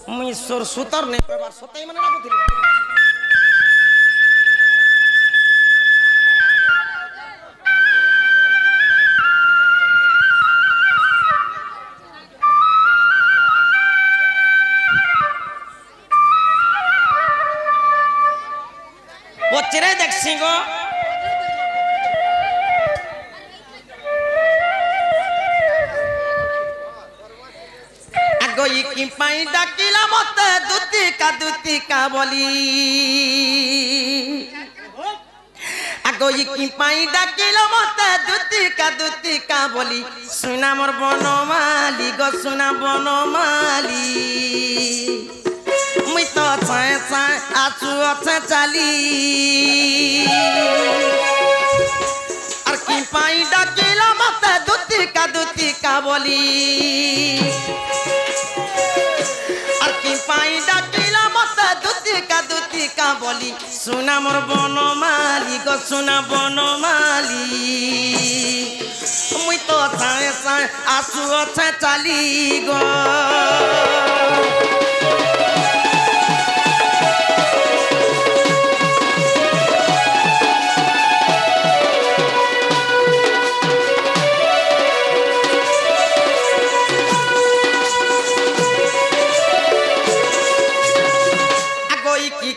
मुई सोर सुतर नहीं कहबार सतई माने डाकुथिले पचरे देखसी गो आगो की पाई डाकिला मते दूती का बोली आगो की पाई डाकिला मते दूती का बोली सुना मोर बनमाली गो सुना बनमाली मुई तो चाहे आसु अच्छे चाली और की पाई डाकिला मते दूती का बोली और की पाई डाकिला मते दूती का बोली सुना मोर बनमाली गो सुना बनमाली मुई तो चाहे आसु अच्छे चाली गो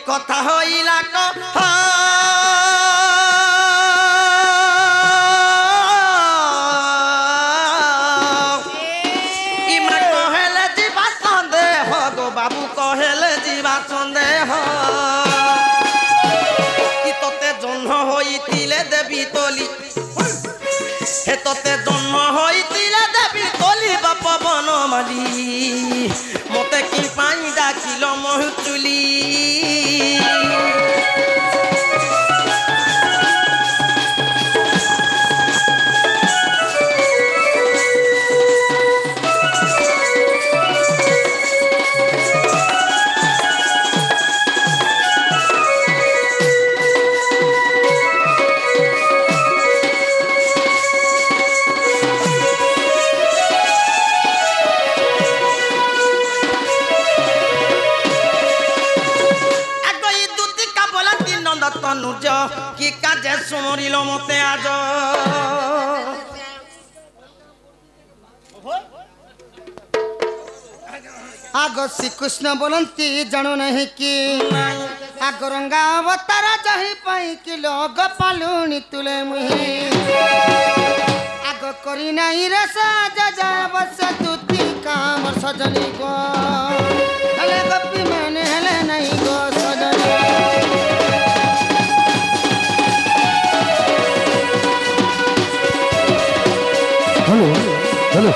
কথা হইলা ইমা কহেলে জীবা সন্দেহ গো বাবু কহেলে জীবা সন্দেহ কি তোতে জন্ম হইতিলে দেবী তলি হে তোতে জন্ম হইতিলে দেবী তলি বাপ বনমালী মতে কি পাই ডাকিল মহুচুলি तनुज कि काजे सुमरिल मते आज आग श्री कृष्ण बोलती जानो नहीं कि आग रंगा अवतार जही पाई कि लोग पालुनी तुले मुही आग करी नहीं रे साजा जा बस तुती काम सजनी को हले गप्पी मैंने हले नहीं गो सजनी हेलो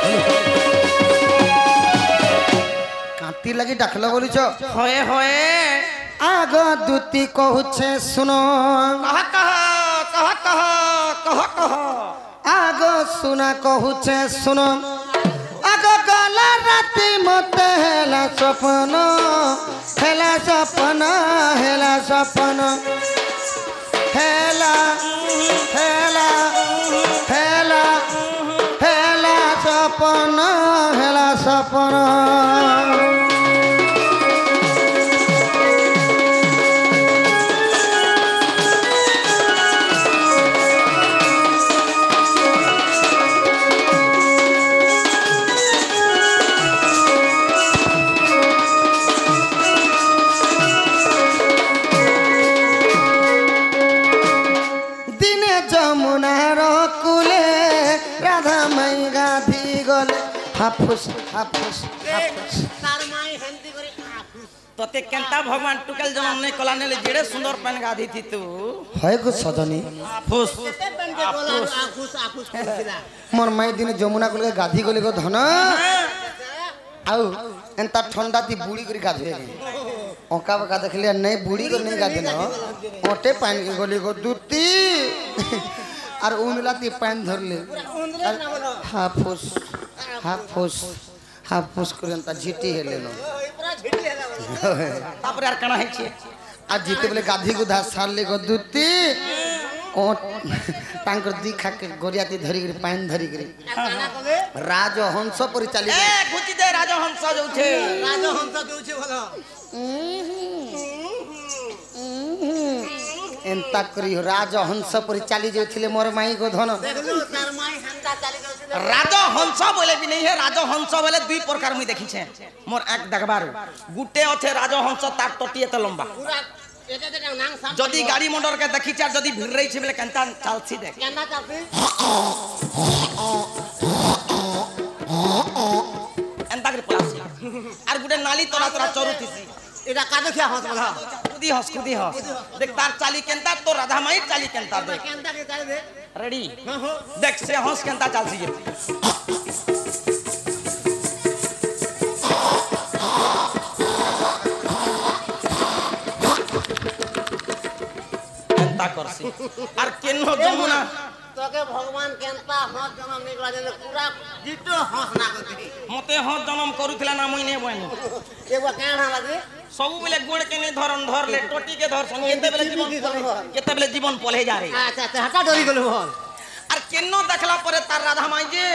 कांती लगी डाकला बोलिछ होए होए आग दूती कहूछे सुनो कह आग सुना कहूछे सुनो आग गला राती मते हेला सपन हेला सपन हेला सपन हेला हेला हेला हेला सपन हेला सपन हाफुस हाफुस हाफुस तार माई हंती करे हाफुस तते केंता भगवान टुकल जन्म नहीं कला ने जेड़े सुंदर पन गाधी थी तू है को सजनी हाफुस तते बन के बोला हाफुस हाफुस कहला मोर माई दिन जमुना को गाधी गले को धन आउ एंता ठंडा थी बूढ़ी करी गाधे ओका बका देखले नहीं बूढ़ी को नहीं गाधे न ओटे पानी के गली को दूती और उनलाती पानी धर ले हाफुस हाफुस हाफुस करंता झिटी हेले न पूरा झिटी हेला तापर यार कणा है छी आ जीते बोले गाधी को धा साल ले को दूती ओ तांकर दी खाके गोरियाती धरी गिरी पाइन धरी गिरी राजहंस परिचालित ए गुची दे राजहंस जोछे भलो एंता करी राजहंस परिचाली जोथिले मोर माई को धन देखलु तार माई हंता चाली गउछिले राजहंस बोले भी नहीं है राजहंस बोले दुई प्रकार मुई देखी छे मोर एक देखबार गुटे अथे राजहंस तार टटी एते लंबा पूरा एते ते नांग साम जदी गाड़ी मोटर के देखी चार जदी भिड़ रही छे बोले केनता चालसी देख केना चालसी एंता कर प्लासी आर गुटे नाली तोरा तोरा चरुतीसी एटा का देखिया हंस बोला खुदी हंस देख तार चाली केनता तो राधा माई चाली केनता देख केनता के चाली दे रेडी देख से हंस केनता चालसी जे केनता करसी आर केनो जमुना तोके भगवान केनता हंस जन्म निकला जे पूरा जितो हंस ना गति मते हंस जन्म करूथिला ना मुई ने बनी एगो केना लागे सब बेले गुण के नहीं धरन धर ले टोटी के धर संग केते बेले जीवन पले जा रे अच्छा अच्छा हटा डरी गेलो हन आर केनो देखला परे तार राधा माई जे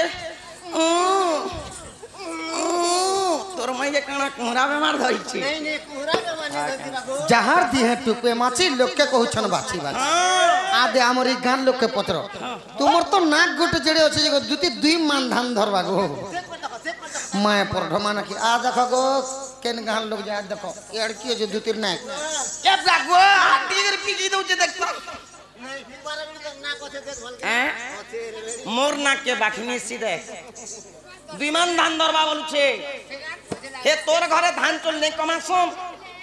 तोर माई जे काना कोहरा बेमार धई छी नहीं नहीं पूरा के माने गति बाबू जहार दिहे टुपे माची लोक के कहउछन बाची बाची आदे हमरी गान लोक के पत्र तुमर तो नाक गोटे जेडे अछि जे दुती दुई मान धान धरबा गो मैं परधमाना की आ देखो गो केन गान लोग जा देखो लड़की जो दुती नाक ए लागो टीगर पीजी दउ जे देख नहीं फिर बारे में ना कोसे देख भल मोर नाक के बाखनी सीधे दुई मान धान धरबा बोलु छे हे तोर घरे धान चल नहीं कमासम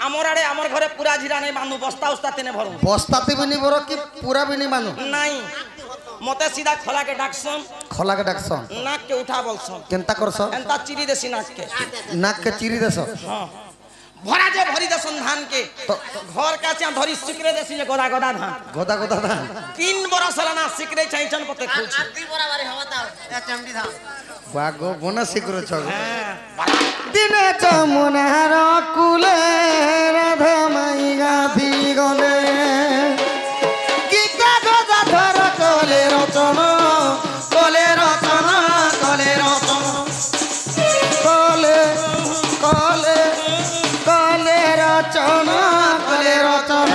आमर आड़े आमर घरे पूरा झिरा नहीं बांधु बस्ता उस्ता तेने भरू बस्ताते भी नहीं भरो कि पूरा भी नहीं मानो नहीं मते सीधा खोला के डाकसन खोला के डाकसन नाक के उठा बोलसन केनता करसो एंता चिरी देसी नाक के नाक के चिरी देसो हां भरा जे भरी देसन धान के तो घर का चा धरी सिकरे देसी जे गोदा गोदा धान गोदा गोदा धान 3 बरस लाना सिकरे छैचन पते खुछ आरती बराबर हवा ता चमड़ी था बागो बोना सिकरो छ हां दिने जमुनार कुले राधा माई गाधी गले गीता गोदा धर कले रचन कले रचन कले रचन कले कले कले रचन कले रचन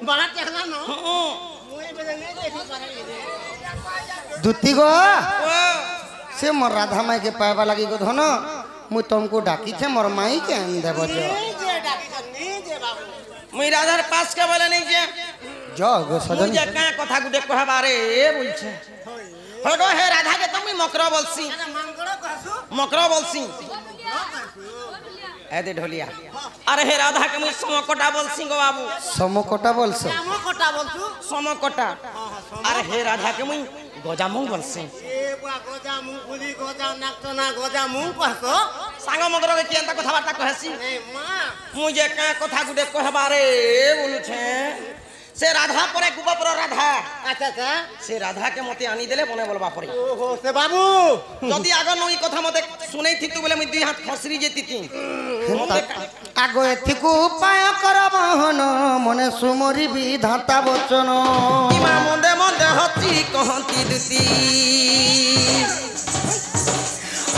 बड़ा टेकला न मुई बजे ले गई थी बाहर दुती गो से मोर राधा माई के पाएबा लगी गो धन मु तुमको डाकी छे मोर माई के आन देबो जो जे डाकी करनी जे बाबू मुई राधार पास के बोले नहीं जे जो गो सदन मुझे का कथा गुडे कहबारे बोलछे हगो हे राधा के तुम मकरो बोलसी मंगड़ो कहसु मकरो बोलसी ए दे ढोलिया अरे हे राधा के मुई समकोटा बोलसी गो बाबू समकोटा बोलसो कामो कोटा बोलसु समकोटा अरे हे राधा के मुई गजामु बोलसी ए बा गोजा मुंगफली गोजा नाकटना गोजा मुंग कहसो सांग मगरो के केनता कथा बार्ता कहसी नहीं मां मुझे का कथा गुडे कहबारे बोलु छे से राधा परे गुबा पर राधा अच्छा अच्छा से राधा के मते आनी देले बने बोलबा पड़ी ओहो से बाबू जदी आगर नई कथा मते सुनै थी तू बोले मैं दुई हाथ खसरी जेती थी आगो एथिकु उपाय करबहन मने सुमरी विधाता वचन इमा मंदे मंदे हती कहंती दुती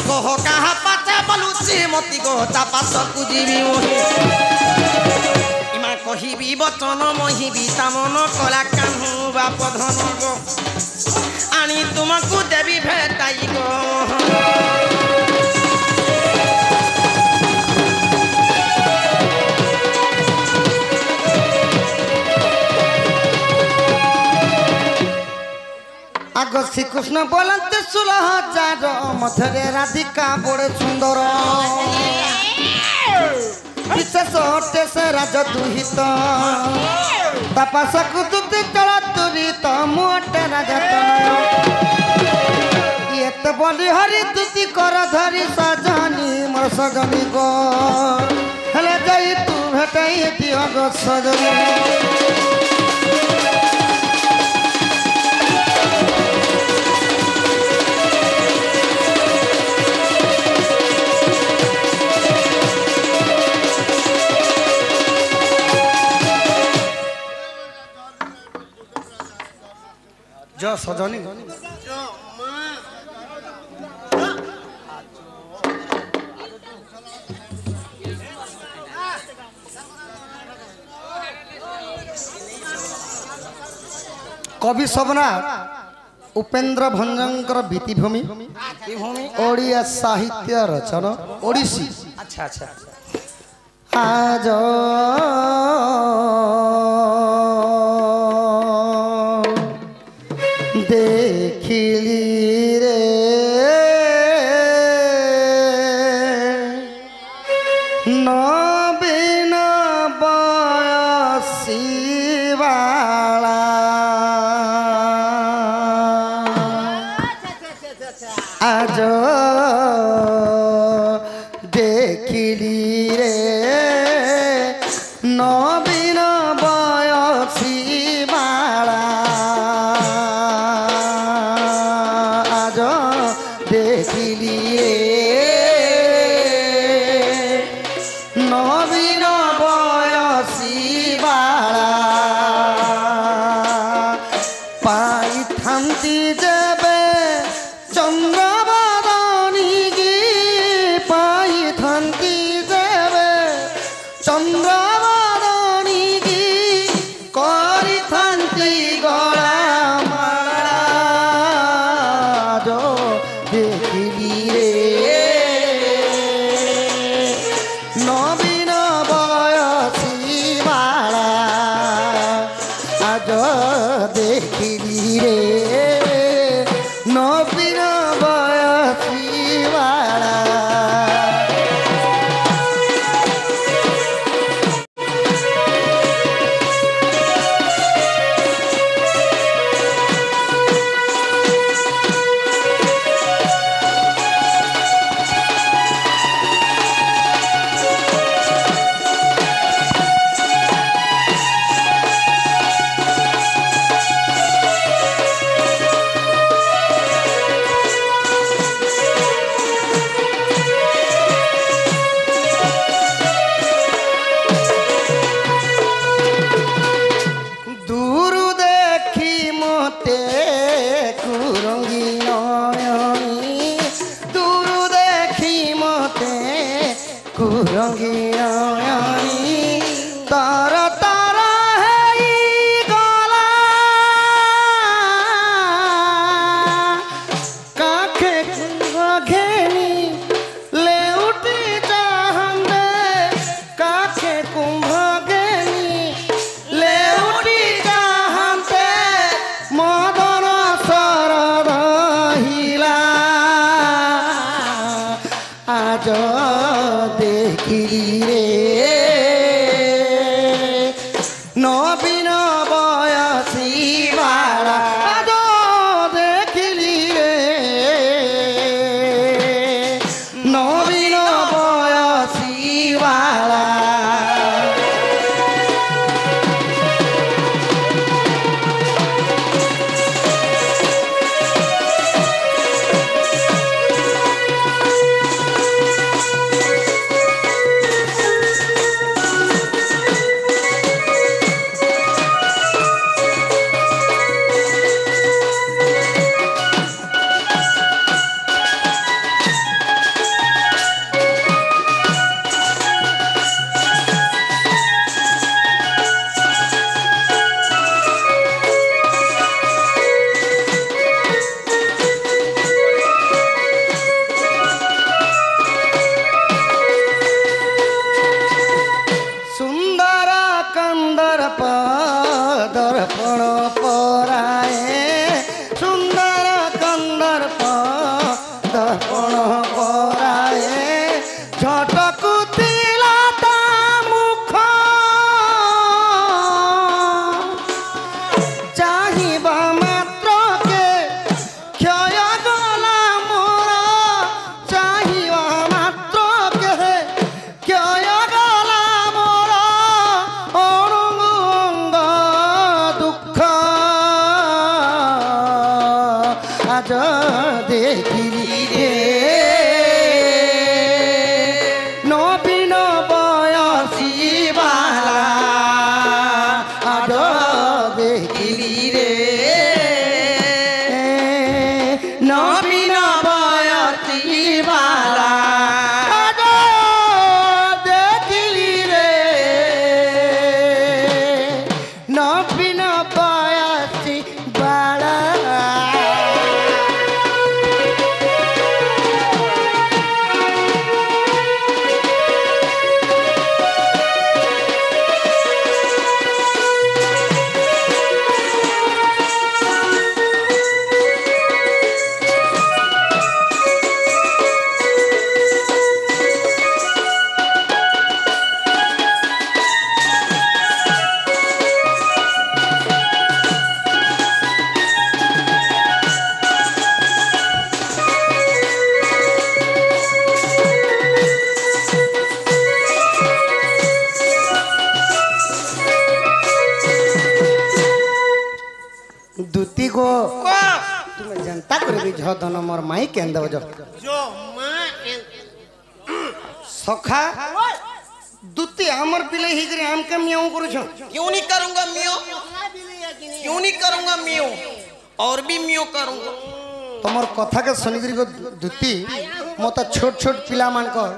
कह कहा पाते बलुची मती गो चापास कुजीबी मोहि इमा कहिबी वचन महिबी तामन कला कान्हू बाप धन गो आनी तुमको देवी भेटाई गो আগ শ্রীকৃষ্ণ বলতে 16,000 মধ্যে রাধিকা বড় সুন্দর বিশেষ অটে সে রাজ দুহিত তাপাসকু তুতি চলা তুরিত মুটে রাজা এত বলি হরি তুতি কর ধরি সজনী মোর সজনী গো হেলে যাই তু ভেটাই দিও গো সজনী जो सजनी कवि सम्राट उपेन्द्र भंजंकर बीतिभूमि ओडिया साहित्य रचना ओडिसी अच्छा अच्छा आज देखिली रे नवीन बयसी वाला आज देखिली रे नवीन बयसी वाला देखिली नवीन बयसी बाला पाई थांती जेबे चंद्रबदनी गी पाई थांती जेबे चंद्रबदनी गी करी थांती गला माला जो देखिली रे नवीन बयसी बाला आज देखिली रे नवीन बयसी बाला तारा तारा है गला काखे घेनी ले उठी चाहंदे काखे कुंभ घेनी ले उठी चाहंदे मदन शरद हिला आज देखिली रे नवीन बयसी बाला आज देखिली रे नवीन बयसी बाला আজ দেখিলি রে নবীন বয়সী বালা আজ দেখিলি রে নবীন বয়সী বালা আজ দেখিলি রে নবীন বয়সী বালা দুতি গো তুমি জানতা করবি ঝদন মোর মাই কেন দেব जो मां সখা দুতি আমার পিলে হিগরে আম কে মিয়াও করছ क्यों नहीं करूंगा मियो क्यों नहीं करूंगा मियो और भी मियो करूंगा তোমার কথা কে শুনিকরি গো দুতি মতে ছোট ছোট পিলা মানকর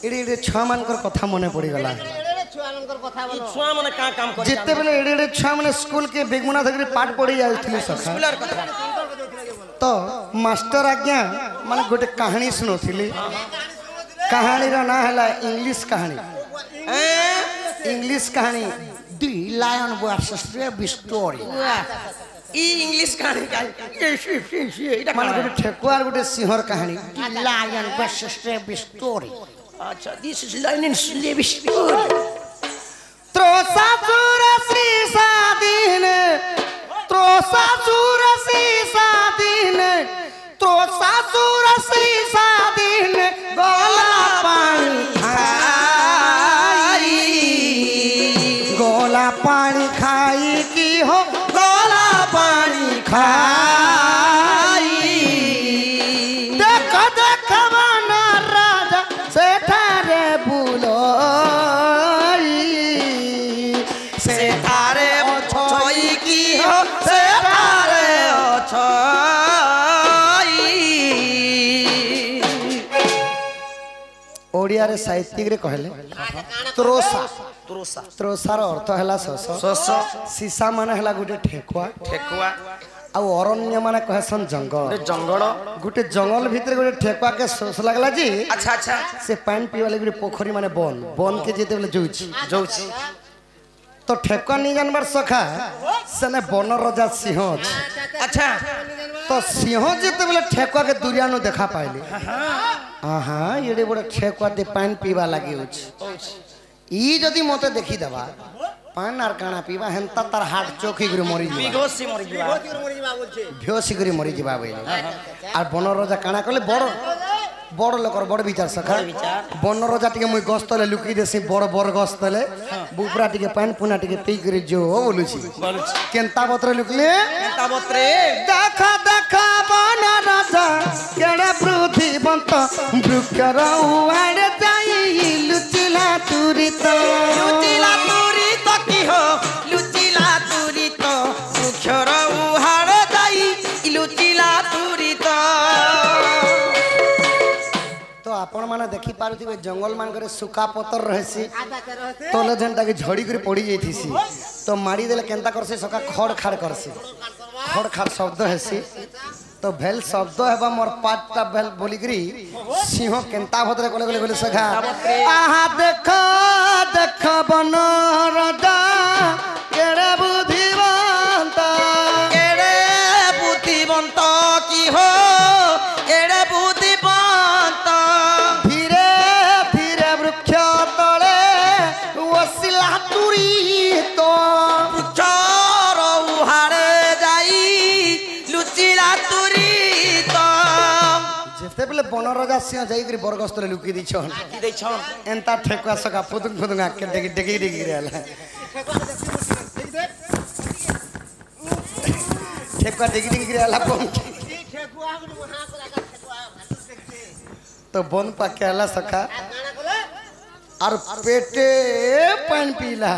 এড়ে এড়ে ছুয়া মানকর কথা মনে পড়ি গলা छुआनकर কথা ये বলো छुआ मने का काम कर যেতে বেলে এড়ে এড়ে ছুয়া মানে স্কুল কে বেগমুনা থেকে পাঠ পড়ি যাইছিল সখা स्कूलर कथा তো মাস্টার আজ্ঞা মানে গোটে কাহিনী শুনৌଥିଲି কাহিনীর না হেলা ইংলিশ কাহিনী इंग्लिश कहानी the lion versus rabbit story ई इंग्लिश कहानी का এটা মানে গোটে ঠেকুয়ার গোটে সিংহর কাহিনী লায়ন वर्सेस रेबी स्टोरी अच्छा दिस इज लाइन इन स्लेविश स्टोरी त्रोसा चुरसी सादीन त्रोसा चुरसी सादीन त्रोसा चुरसी सादीन गोला पानी खाई गोला पानी खाई की हो गोला पानी खाई देख देख बना राजा सेठारे बुलोई सेठारे छई की हो से तारे छई ओडिया रे साहित्यिक रे कहले त्रोसा त्रोसा त्रोसार अर्थ हैला सस सस सीसा माने हैला गुटे ठेकुआ ठेकुआ आ अरण्य माने कहसन जंगल जंगल गुटे जंगल भीतर गुटे ठेकुआ के सोस लागला जी अच्छा अच्छा से पानी पीवाले गुटे पोखरी माने बन बन के जेते बेले जोउची जोउची तो ठेकुआ नि जानबार सखा सने बन राजा सिंह अछि अच्छा तो सिंह जेते बेले ठेकुआ के दुरियानो देखा पाइले हाँ एडे बड़े ठेकुआ दे पानी पीवा लागि अछि ई जदी मते देखी देबा पान आर काना पीवा हेंता तार हार्ट चौकी गुरी मरी जीवा बिगोसी मरि गया बेहोशी गुरी मरी जीवा बेले आर बन राजा काना कहले बड़ बड़ लोकर बड़ विचार सखा बन राजा टिके मुई गस्तले लुकी देसी बड़ बड़ गस्तले बुपरा टिके पान पुना टिके पी करे जो बोलुची केंता पत्र लुकले केंता पत्रे देखा देखा बन राजा केड़े पृथ्वीवंत वृक्षर उआड़े जाई लुचिला तुरी तो लुचिला तुरी तो की हो लुचिला तुरी तो मुखर उहाड़ दाई लुचिला तुरी तो तो आपण माने देखि पारुथिबे जंगल मान करे सुका पतर रहसी तले जेंटा के झड़ी करे पड़ी जाईथिसी तो मारी देले केंता करसे सका खड़ खाड़ करसी खड़ खाड़ शब्द हेसी तो भेल शब्द हेबा मोर पाटटा भेल बोलिगरी सिंह केंता भद्रे कोले कोले बोले सखा आहा देखो देखो बन राजा केड़े बुद्धिवंत की हो केड़े बुद्धिवंत धीरे धीरे वृक्ष तले वसिला तुरी तो चर उहाड़े जाई लुचिला तुरी तो जेते बेले बन राजा सिंह जाई करी बरगस्तले लुकी दी छन की दै छन एंता ठेकुआ सका फुदुंग फुदुंग आके डेगी डेगी डेगी रहला ठेकुआ डेगी डेगी रहला कोन ठेकुआ को वहां को लगा ठेकुआ भात देखते तो बन पाकेला सखा गाना कोले और पेटे पानी पीला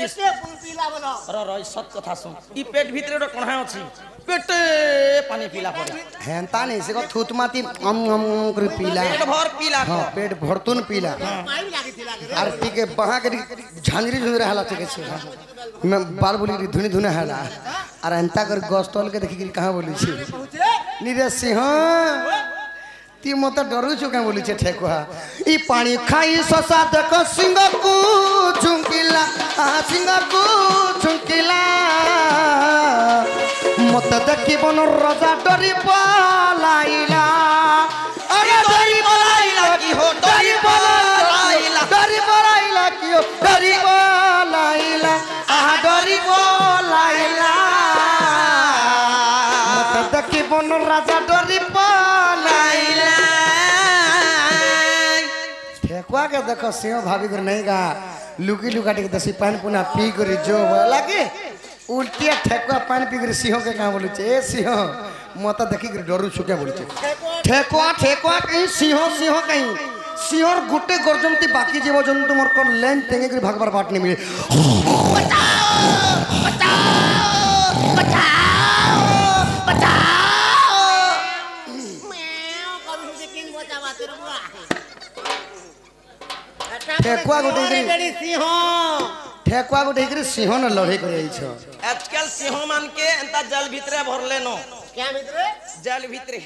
इससे फूल पीला बोलो र सत कथा सुन ई पेट भीतर कोणा अछि पेटे पानी पीला पड़े हेंता नहीं से को थूतमाती अम कर पीला पेट भर पीला हां पेट भरतुन पीला पाई भी लागी थी लागे और पी के बहा के झांझरी झुंझरे हला के छे मैं बाल बोली धुनी धुने हला और हेंता कर गोस्तल के देखि के कहां बोली छी पहुंचे निरे सिंह ती मत डरू छु के बोली छे ठेकुआ ई पानी खाई ससा देख सिंह को झुंकिला सिंह को झुंकिला मत देखि बन राजा डरी पलाइला अरे डरी पलाइला की हो डरी पलाइला की हो डरी पलाइला डरी पलाइला मत देखि बन राजा डरी पलाइला ठेकुआ के देखो सिंह भाभी कर नहीं गा लुकी लुकाटी के दसी पानी पुना पी कर जो लागे उल्टिया ठेकुआ पानी पी कर सिंह के कहां बोलु छे ए सिंह मत देखि कर डरू छुके बोलु छे ठेकुआ ठेकुआ कहीं सिंह कहीं सिंहर गुटे गर्जनती बाकी जीव जंतु मोर कोन लेन टेंगे कर भागबार बाट नहीं मिले ठेकुआ गोटे सिंह न लड़े करे छ आजकल सिंह मान के एंता जल भीतरे भरले नो क्या मित्र जल भीतरे